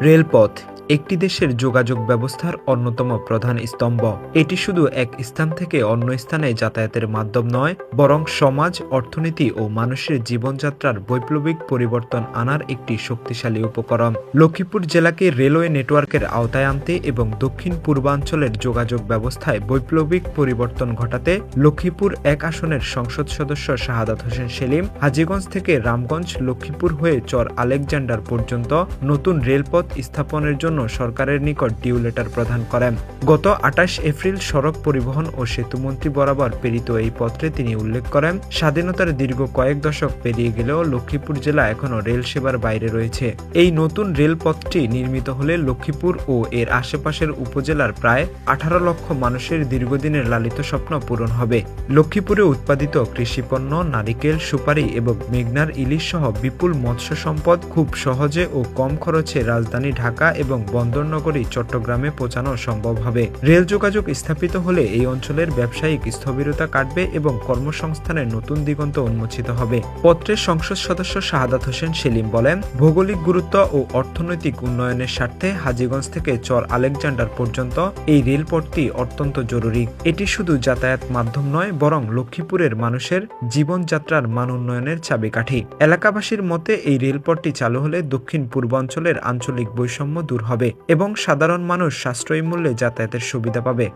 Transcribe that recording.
রেলপথ একটি দেশের যোগাযোগ ব্যবস্থার অন্যতম প্রধান স্তম্ভ। এটি শুধু এক স্থান থেকে অন্য স্থানে যাতায়াতের মাধ্যম নয়, বরং সমাজ, অর্থনীতি ও মানুষের জীবনযাত্রার বৈপ্লবিক পরিবর্তন আনার একটি শক্তিশালী উপকরণ। লক্ষ্মীপুর জেলাকে রেলওয়ে নেটওয়ার্কের আওতায় আনতে এবং দক্ষিণ পূর্বাঞ্চলের যোগাযোগ ব্যবস্থায় বৈপ্লবিক পরিবর্তন ঘটাতে লক্ষ্মীপুর ১ আসনের সংসদ সদস্য শাহাদাত হোসেন সেলিম হাজীগঞ্জ থেকে রামগঞ্জ, লক্ষ্মীপুর হয়ে চর আলেকজান্ডার পর্যন্ত নতুন রেলপথ স্থাপনের জন্য সরকারের নিকট ডিউ লেটার প্রদান করেন। গত ২৮ এপ্রিল সড়ক পরিবহন ও সেতুমন্ত্রী বরাবর প্রেরিত এই পত্রে তিনি উল্লেখ করেন, স্বাধীনতার দীর্ঘ কয়েক দশক পেরিয়ে গেলেও লক্ষ্মীপুর জেলা এখনও রেল সেবার বাইরে রয়েছে। এই নতুন রেলপথটি নির্মিত হলে লক্ষ্মীপুর ও এর আশেপাশের উপজেলার প্রায় ১৮ লক্ষ মানুষের দীর্ঘদিনের লালিত স্বপ্ন পূরণ হবে। লক্ষ্মীপুরে উৎপাদিত কৃষিপণ্য, নারিকেল, সুপারি এবং মেঘনার ইলিশ সহ বিপুল মৎস্য সম্পদ খুব সহজে ও কম খরচে রাজধানী ঢাকা এবং বন্দরনগরী চট্টগ্রামে পৌঁছানো সম্ভব হবে। রেল যোগাযোগ স্থাপিত হলে এই অঞ্চলের ব্যবসায়িক স্থবিরতা কাটবে এবং কর্মসংস্থানের নতুন দিগন্ত উন্মোচিত হবে। পত্রের সংসদ সদস্য শাহাদাত হোসেন সেলিম বলেন, ভৌগোলিক গুরুত্ব ও অর্থনৈতিক উন্নয়নের স্বার্থে হাজীগঞ্জ থেকে চর আলেকজান্ডার পর্যন্ত এই রেলপথটি অত্যন্ত জরুরি। এটি শুধু যাতায়াত মাধ্যম নয়, বরং লক্ষ্মীপুরের মানুষের জীবনযাত্রার মান উন্নয়নের চাবিকাঠি। এলাকাবাসীর মতে এই রেলপথটি চালু হলে দক্ষিণ পূর্বাঞ্চলের আঞ্চলিক বৈষম্য দূর হবে এবং সাধারণ মানুষ সাশ্রয়ী মূল্যে যাতায়াতের সুবিধা পাবে।